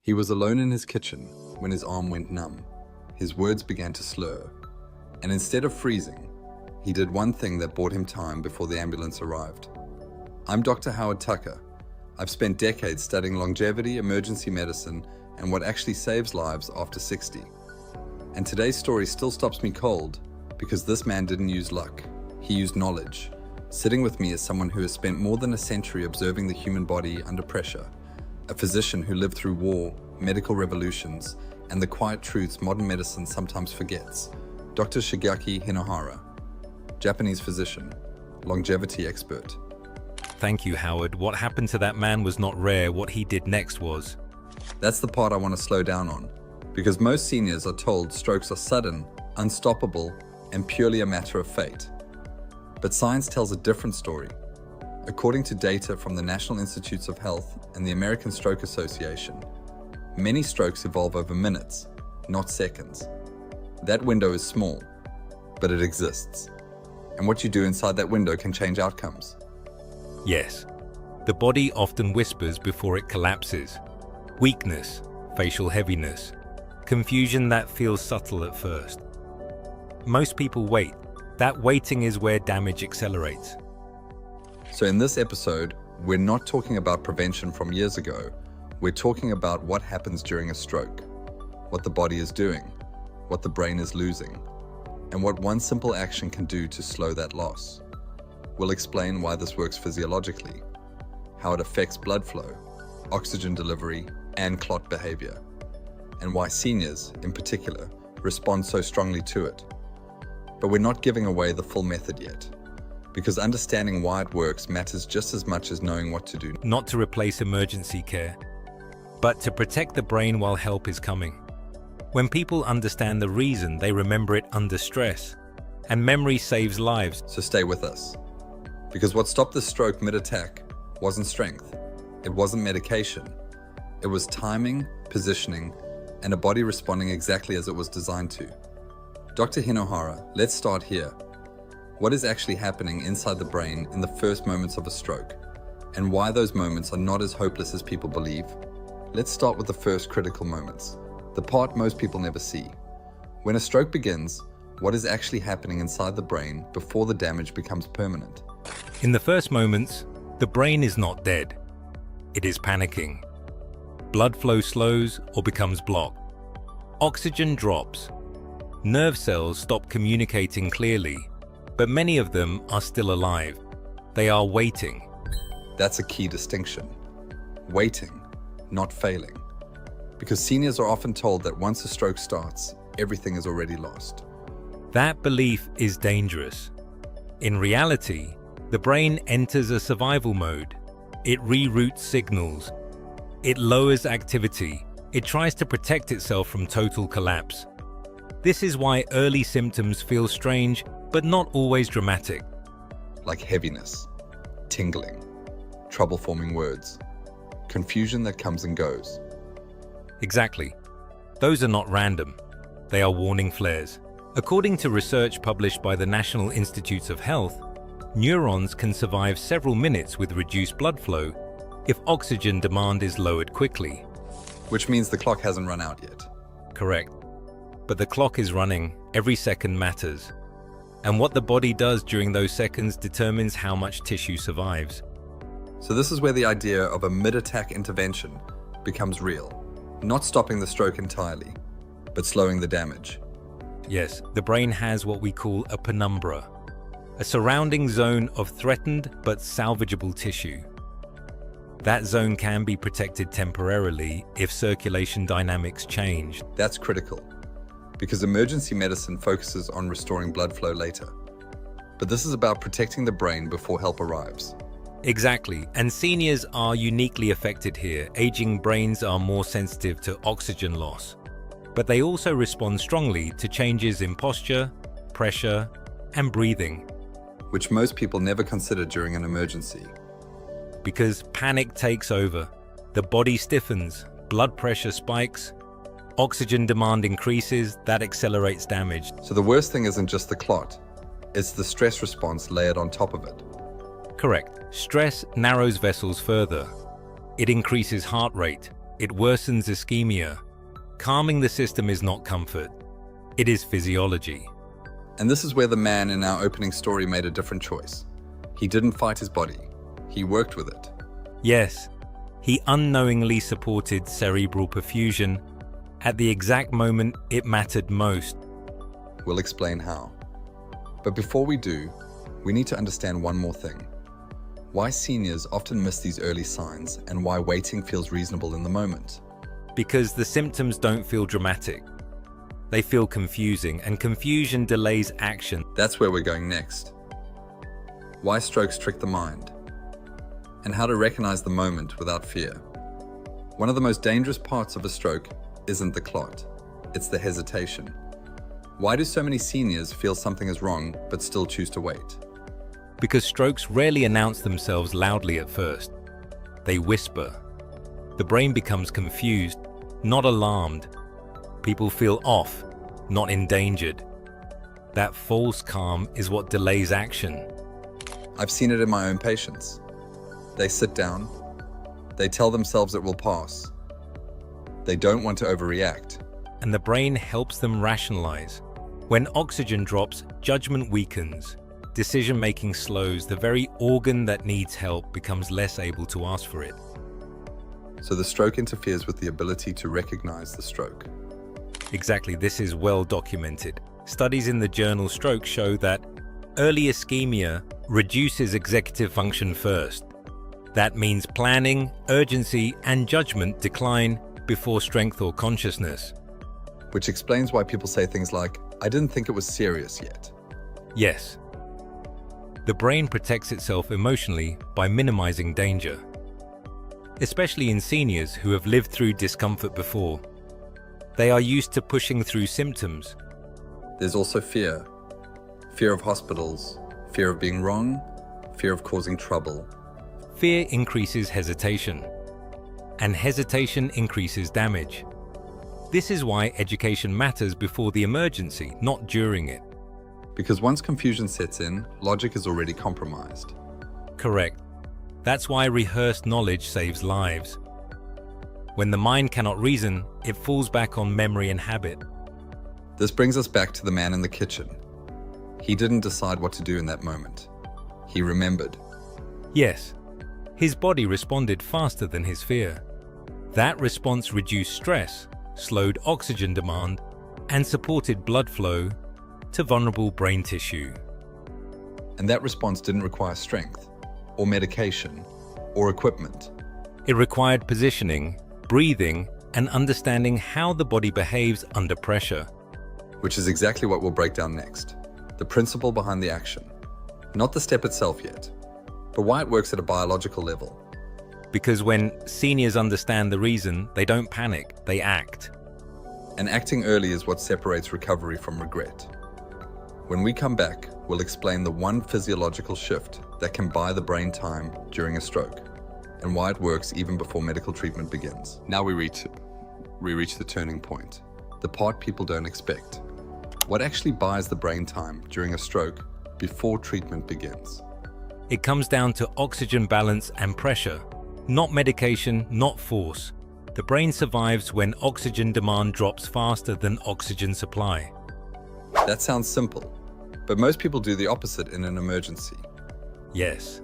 He was alone in his kitchen when his arm went numb. His words began to slur, and instead of freezing, he did one thing that bought him time before the ambulance arrived. I'm Dr. Howard Tucker. I've spent decades studying longevity, emergency medicine, and what actually saves lives after 60. And today's story still stops me cold because this man didn't use luck. He used knowledge. Sitting with me is someone who has spent more than a century observing the human body under pressure, a physician who lived through war, medical revolutions, and the quiet truths modern medicine sometimes forgets. Dr. Shigeaki Hinohara, Japanese physician, longevity expert. Thank you, Howard. What happened to that man was not rare. What he did next was. That's the part I want to slow down on, because most seniors are told strokes are sudden, unstoppable, and purely a matter of fate. But science tells a different story. According to data from the National Institutes of Health and the American Stroke Association, many strokes evolve over minutes, not seconds. That window is small, but it exists. And what you do inside that window can change outcomes. Yes. The body often whispers before it collapses. Weakness, facial heaviness, confusion that feels subtle at first. Most people wait. That waiting is where damage accelerates. So in this episode, we're not talking about prevention from years ago. We're talking about what happens during a stroke, what the body is doing, what the brain is losing, and what one simple action can do to slow that loss. We'll explain why this works physiologically, how it affects blood flow, oxygen delivery, and clot behavior, and why seniors, in particular, respond so strongly to it. But we're not giving away the full method yet, because understanding why it works matters just as much as knowing what to do. Not to replace emergency care, but to protect the brain while help is coming. When people understand the reason, they remember it under stress, and memory saves lives. So stay with us, because what stopped the stroke mid-attack wasn't strength, it wasn't medication, it was timing, positioning, and a body responding exactly as it was designed to. Dr. Hinohara, let's start here. What is actually happening inside the brain in the first moments of a stroke, and why those moments are not as hopeless as people believe? Let's start with the first critical moments, the part most people never see. When a stroke begins, what is actually happening inside the brain before the damage becomes permanent? In the first moments, the brain is not dead. It is panicking. Blood flow slows or becomes blocked. Oxygen drops. Nerve cells stop communicating clearly, but many of them are still alive. They are waiting. That's a key distinction. Waiting, not failing. Because seniors are often told that once a stroke starts, everything is already lost. That belief is dangerous. In reality, the brain enters a survival mode. It reroutes signals. It lowers activity. It tries to protect itself from total collapse. This is why early symptoms feel strange, but not always dramatic. Like heaviness, tingling, trouble forming words, confusion that comes and goes. Exactly. Those are not random. They are warning flares. According to research published by the National Institutes of Health, neurons can survive several minutes with reduced blood flow if oxygen demand is lowered quickly. Which means the clock hasn't run out yet. Correct. But the clock is running. Every second matters. And what the body does during those seconds determines how much tissue survives. So this is where the idea of a mid-attack intervention becomes real. Not stopping the stroke entirely, but slowing the damage. Yes, the brain has what we call a penumbra, a surrounding zone of threatened but salvageable tissue. That zone can be protected temporarily if circulation dynamics change. That's critical, because emergency medicine focuses on restoring blood flow later. But this is about protecting the brain before help arrives. Exactly, and seniors are uniquely affected here. Aging brains are more sensitive to oxygen loss, but they also respond strongly to changes in posture, pressure, and breathing. Which most people never consider during an emergency. Because panic takes over. The body stiffens, blood pressure spikes, oxygen demand increases, that accelerates damage. So the worst thing isn't just the clot, it's the stress response layered on top of it. Correct. Stress narrows vessels further. It increases heart rate, It worsens ischemia. Calming the system is not comfort. It is physiology. And this is where the man in our opening story made a different choice. He didn't fight his body. He worked with it. Yes, he unknowingly supported cerebral perfusion at the exact moment it mattered most. We'll explain how. But before we do, we need to understand one more thing. Why seniors often miss these early signs and why waiting feels reasonable in the moment. Because the symptoms don't feel dramatic. They feel confusing, and confusion delays action. That's where we're going next. Why strokes trick the mind, and how to recognize the moment without fear. One of the most dangerous parts of a stroke isn't the clot, it's the hesitation. Why do so many seniors feel something is wrong but still choose to wait? Because strokes rarely announce themselves loudly at first. They whisper. The brain becomes confused, not alarmed. People feel off, not endangered. That false calm is what delays action. I've seen it in my own patients. They sit down, they tell themselves it will pass. They don't want to overreact. And the brain helps them rationalize. When oxygen drops, judgment weakens. Decision-making slows. The very organ that needs help becomes less able to ask for it. So the stroke interferes with the ability to recognize the stroke. Exactly, this is well documented. Studies in the journal Stroke show that early ischemia reduces executive function first. That means planning, urgency, and judgment decline before strength or consciousness. Which explains why people say things like, "I didn't think it was serious yet." Yes. The brain protects itself emotionally by minimizing danger, especially in seniors who have lived through discomfort before. They are used to pushing through symptoms. There's also fear. Fear of hospitals, fear of being wrong, fear of causing trouble. Fear increases hesitation, and hesitation increases damage. This is why education matters before the emergency, not during it. Because once confusion sets in, logic is already compromised. Correct. That's why rehearsed knowledge saves lives. When the mind cannot reason, it falls back on memory and habit. This brings us back to the man in the kitchen. He didn't decide what to do in that moment. He remembered. Yes, his body responded faster than his fear. That response reduced stress, slowed oxygen demand, and supported blood flow to vulnerable brain tissue. And that response didn't require strength, or medication, or equipment. It required positioning, breathing, and understanding how the body behaves under pressure. Which is exactly what we'll break down next. The principle behind the action. Not the step itself yet, but why it works at a biological level. Because when seniors understand the reason, they don't panic, they act. And acting early is what separates recovery from regret. When we come back, we'll explain the one physiological shift that can buy the brain time during a stroke, and why it works even before medical treatment begins. Now we reach the turning point, the part people don't expect. What actually buys the brain time during a stroke before treatment begins? It comes down to oxygen balance and pressure, not medication, not force. The brain survives when oxygen demand drops faster than oxygen supply. That sounds simple, but most people do the opposite in an emergency. Yes.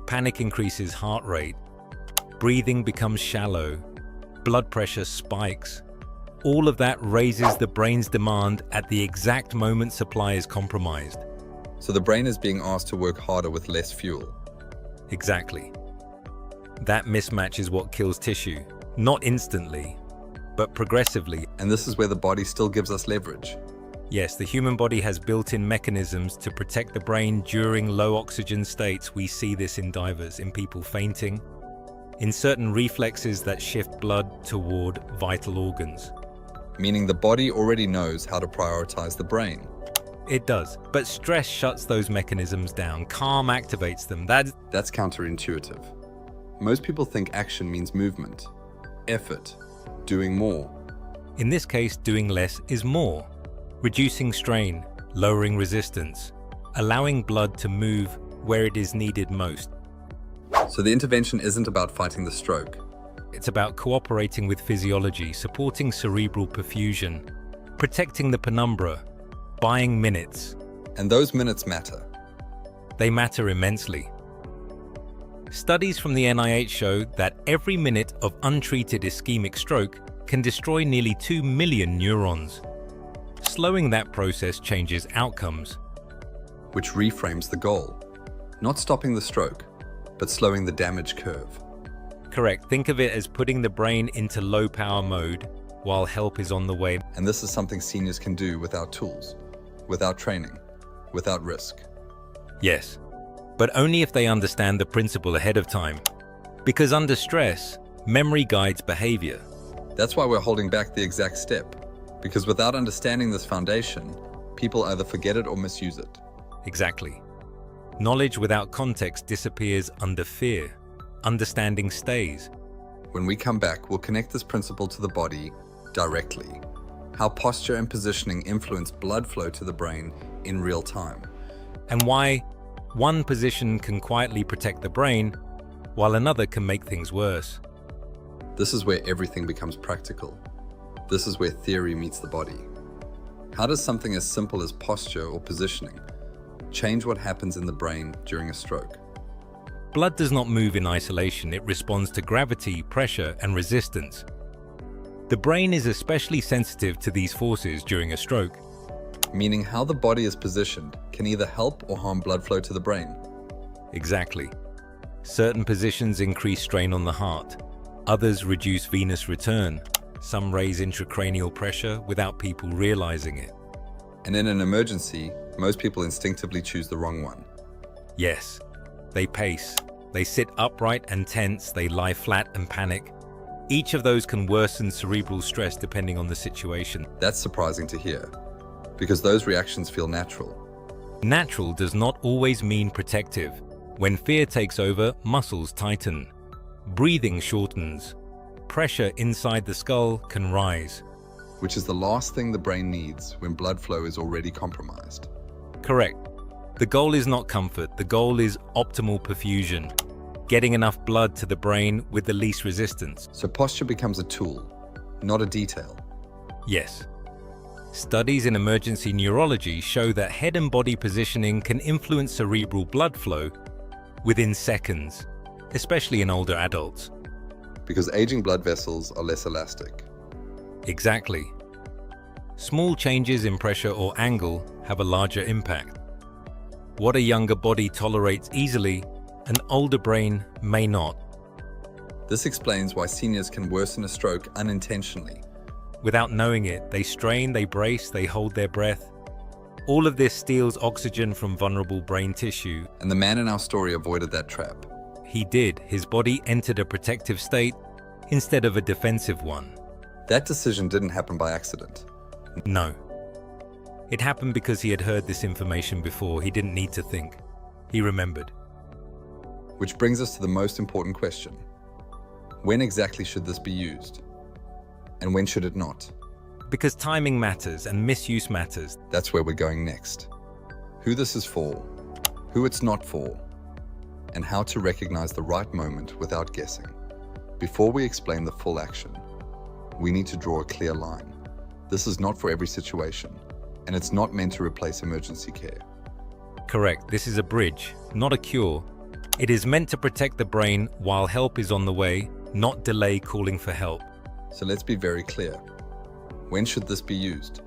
Panic increases heart rate. Breathing becomes shallow. Blood pressure spikes. All of that raises the brain's demand at the exact moment supply is compromised. So the brain is being asked to work harder with less fuel. Exactly. That mismatch is what kills tissue. Not instantly, but progressively. And this is where the body still gives us leverage. Yes, the human body has built-in mechanisms to protect the brain during low oxygen states. We see this in divers, in people fainting, in certain reflexes that shift blood toward vital organs. Meaning the body already knows how to prioritize the brain. It does, but stress shuts those mechanisms down. Calm activates them. That's counterintuitive. Most people think action means movement, effort, doing more. In this case, doing less is more. Reducing strain, lowering resistance, allowing blood to move where it is needed most. So the intervention isn't about fighting the stroke. It's about cooperating with physiology, supporting cerebral perfusion, protecting the penumbra, buying minutes. And those minutes matter. They matter immensely. Studies from the NIH show that every minute of untreated ischemic stroke can destroy nearly 2 million neurons. Slowing that process changes outcomes. Which reframes the goal. Not stopping the stroke, but slowing the damage curve. Correct. Think of it as putting the brain into low power mode while help is on the way. And this is something seniors can do without tools, without training, without risk. Yes, but only if they understand the principle ahead of time. Because under stress, memory guides behavior. That's why we're holding back the exact step. Because without understanding this foundation, people either forget it or misuse it. Exactly. Knowledge without context disappears under fear. Understanding stays. When we come back, we'll connect this principle to the body directly. How posture and positioning influence blood flow to the brain in real time. And why one position can quietly protect the brain, while another can make things worse. This is where everything becomes practical. This is where theory meets the body. How does something as simple as posture or positioning change what happens in the brain during a stroke? Blood does not move in isolation. It responds to gravity, pressure, and resistance. The brain is especially sensitive to these forces during a stroke. Meaning how the body is positioned can either help or harm blood flow to the brain. Exactly. Certain positions increase strain on the heart. Others reduce venous return. Some raise intracranial pressure without people realizing it. And in an emergency, most people instinctively choose the wrong one. Yes, they pace. They sit upright and tense. They lie flat and panic. Each of those can worsen cerebral stress depending on the situation. That's surprising to hear, because those reactions feel natural. Natural does not always mean protective. When fear takes over, muscles tighten. Breathing shortens. Pressure inside the skull can rise. Which is the last thing the brain needs when blood flow is already compromised. Correct. The goal is not comfort. The goal is optimal perfusion. Getting enough blood to the brain with the least resistance. So posture becomes a tool, not a detail. Yes. Studies in emergency neurology show that head and body positioning can influence cerebral blood flow within seconds, especially in older adults. Because aging blood vessels are less elastic. Exactly. Small changes in pressure or angle have a larger impact. What a younger body tolerates easily, an older brain may not. This explains why seniors can worsen a stroke unintentionally. Without knowing it, they strain, they brace, they hold their breath. All of this steals oxygen from vulnerable brain tissue. And the man in our story avoided that trap. He did. His body entered a protective state instead of a defensive one. That decision didn't happen by accident. No. It happened because he had heard this information before. He didn't need to think. He remembered. Which brings us to the most important question. When exactly should this be used? And when should it not? Because timing matters and misuse matters. That's where we're going next. Who this is for, who it's not for, and how to recognize the right moment without guessing. Before we explain the full action, we need to draw a clear line. This is not for every situation, and it's not meant to replace emergency care. Correct. This is a bridge, not a cure. It is meant to protect the brain while help is on the way, not delay calling for help. So let's be very clear. When should this be used?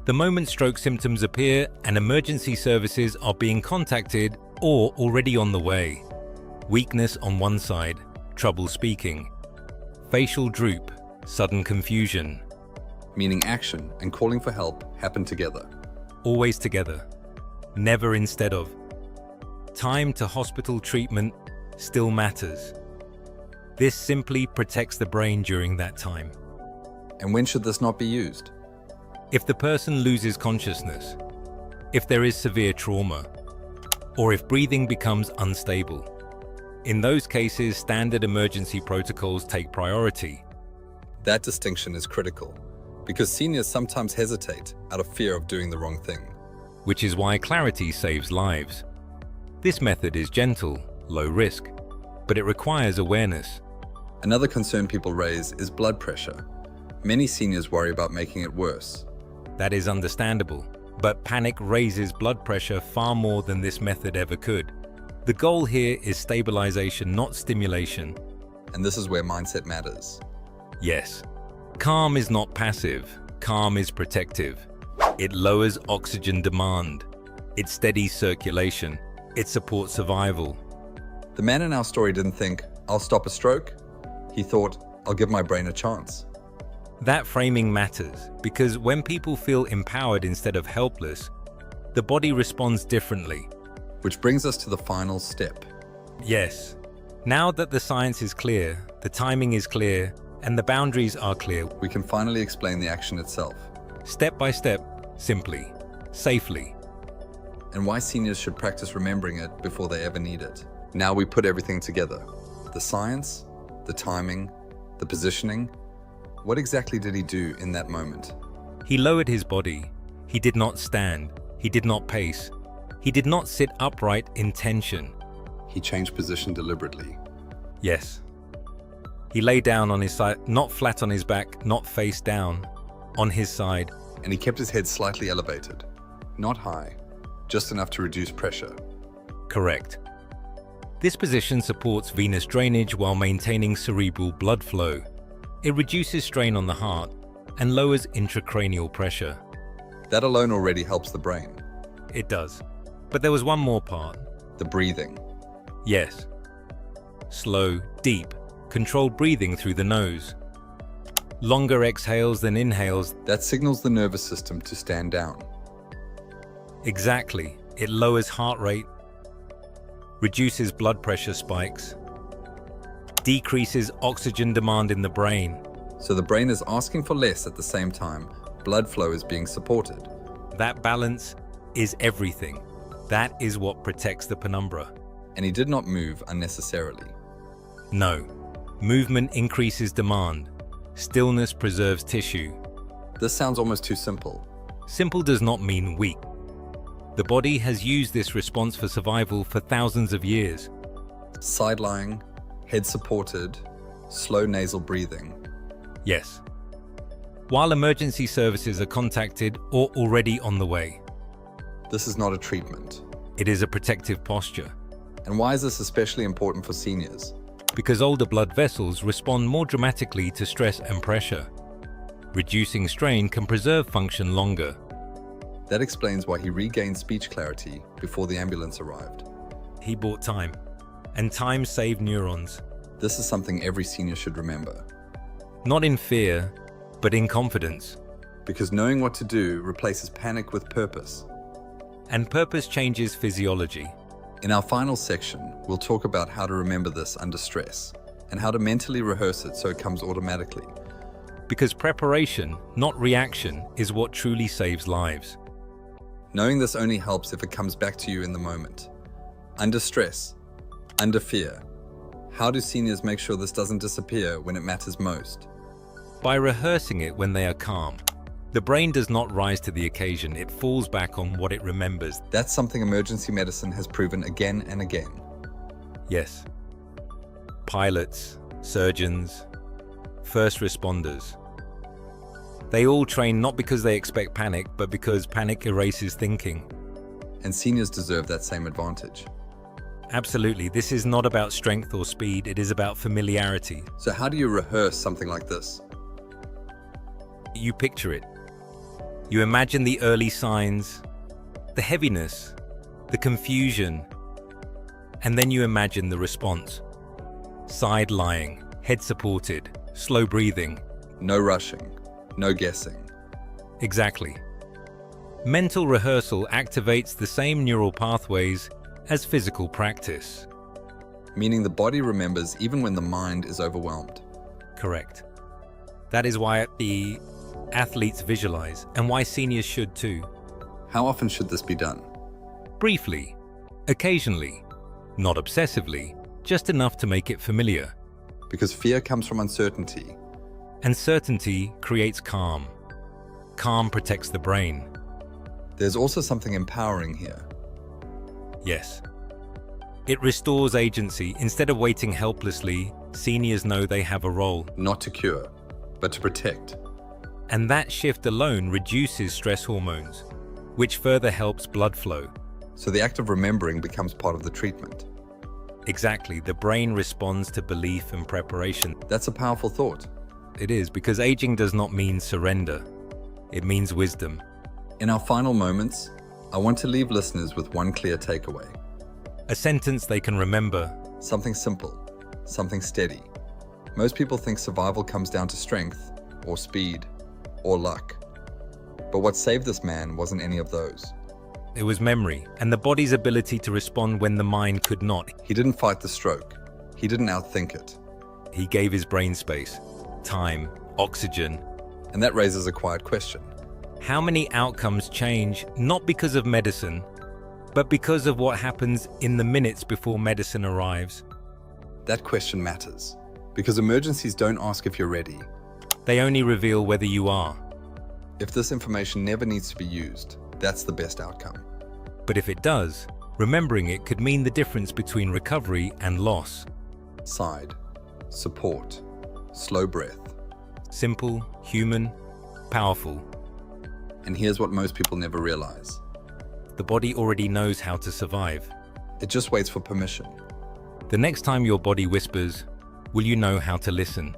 The moment stroke symptoms appear and emergency services are being contacted or already on the way. Weakness on one side, trouble speaking. Facial droop, sudden confusion. Meaning action and calling for help happen together. Always together, never instead of. Time to hospital treatment still matters. This simply protects the brain during that time. And when should this not be used? If the person loses consciousness, if there is severe trauma, or if breathing becomes unstable. In those cases, standard emergency protocols take priority. That distinction is critical, because seniors sometimes hesitate out of fear of doing the wrong thing. Which is why clarity saves lives. This method is gentle, low risk, but it requires awareness. Another concern people raise is blood pressure. Many seniors worry about making it worse. That is understandable, but panic raises blood pressure far more than this method ever could. The goal here is stabilization, not stimulation. And this is where mindset matters. Yes. Calm is not passive. Calm is protective. It lowers oxygen demand. It steadies circulation. It supports survival. The man in our story didn't think, I'll stop a stroke. He thought, I'll give my brain a chance. That framing matters because when people feel empowered instead of helpless, the body responds differently. Which brings us to the final step. Yes. Now that the science is clear, the timing is clear, and the boundaries are clear, We can finally explain the action itself step by step, simply, safely. and why seniors should practice remembering it before they ever need it. Now we put everything together. The science, the timing, the positioning. What exactly did he do in that moment? He lowered his body. He did not stand. He did not pace. He did not sit upright in tension. He changed position deliberately. Yes. He lay down on his side, not flat on his back, not face down, on his side. And he kept his head slightly elevated. Not high, just enough to reduce pressure. Correct. This position supports venous drainage while maintaining cerebral blood flow. It reduces strain on the heart and lowers intracranial pressure. That alone already helps the brain. It does. But there was one more part. The breathing. Yes. Slow, deep, controlled breathing through the nose. Longer exhales than inhales. That signals the nervous system to stand down. Exactly. It lowers heart rate, reduces blood pressure spikes, decreases oxygen demand in the brain. So the brain is asking for less at the same time. Blood flow is being supported. That balance is everything. That is what protects the penumbra. And he did not move unnecessarily. No. Movement increases demand. Stillness preserves tissue. This sounds almost too simple. Simple does not mean weak. The body has used this response for survival for thousands of years. Side lying, head supported, slow nasal breathing. Yes. While emergency services are contacted or already on the way. This is not a treatment. It is a protective posture. And why is this especially important for seniors? Because older blood vessels respond more dramatically to stress and pressure. Reducing strain can preserve function longer. That explains why he regained speech clarity before the ambulance arrived. He bought time, and time saved neurons. This is something every senior should remember. Not in fear, but in confidence. Because knowing what to do replaces panic with purpose. And purpose changes physiology. In our final section, we'll talk about how to remember this under stress and how to mentally rehearse it so it comes automatically. Because preparation, not reaction, is what truly saves lives. Knowing this only helps if it comes back to you in the moment. Under stress, under fear, how do seniors make sure this doesn't disappear when it matters most? By rehearsing it when they are calm. The brain does not rise to the occasion, it falls back on what it remembers. That's something emergency medicine has proven again and again. Yes. Pilots, surgeons, first responders. They all train not because they expect panic, but because panic erases thinking. And seniors deserve that same advantage. Absolutely, this is not about strength or speed, it is about familiarity. So how do you rehearse something like this? You picture it. You imagine the early signs, the heaviness, the confusion, and then you imagine the response. Side lying, head supported, slow breathing. No rushing, no guessing. Exactly. Mental rehearsal activates the same neural pathways as physical practice. Meaning the body remembers even when the mind is overwhelmed. Correct. That is why the athletes visualize, and why seniors should too. How often should this be done? Briefly, occasionally, not obsessively, just enough to make it familiar. Because fear comes from uncertainty. And certainty creates calm. Calm protects the brain. There's also something empowering here. Yes. It restores agency. Instead of waiting helplessly, Seniors know they have a role, Not to cure, but to protect. and that shift alone reduces stress hormones, which further helps blood flow. So the act of remembering becomes part of the treatment. Exactly, the brain responds to belief and preparation. That's a powerful thought. It is, because aging does not mean surrender. It means wisdom. In our final moments, I want to leave listeners with one clear takeaway. A sentence they can remember. Something simple, something steady. Most people think survival comes down to strength, or speed, or luck. But what saved this man wasn't any of those. It was memory, and the body's ability to respond when the mind could not. He didn't fight the stroke. He didn't outthink it. He gave his brain space, time, oxygen. And that raises a quiet question. How many outcomes change not because of medicine, but because of what happens in the minutes before medicine arrives? That question matters, because emergencies don't ask if you're ready. They only reveal whether you are. If this information never needs to be used, that's the best outcome. But if it does, remembering it could mean the difference between recovery and loss. Side, support, slow breath. Simple, human, powerful. And here's what most people never realize. The body already knows how to survive. It just waits for permission. The next time your body whispers, will you know how to listen?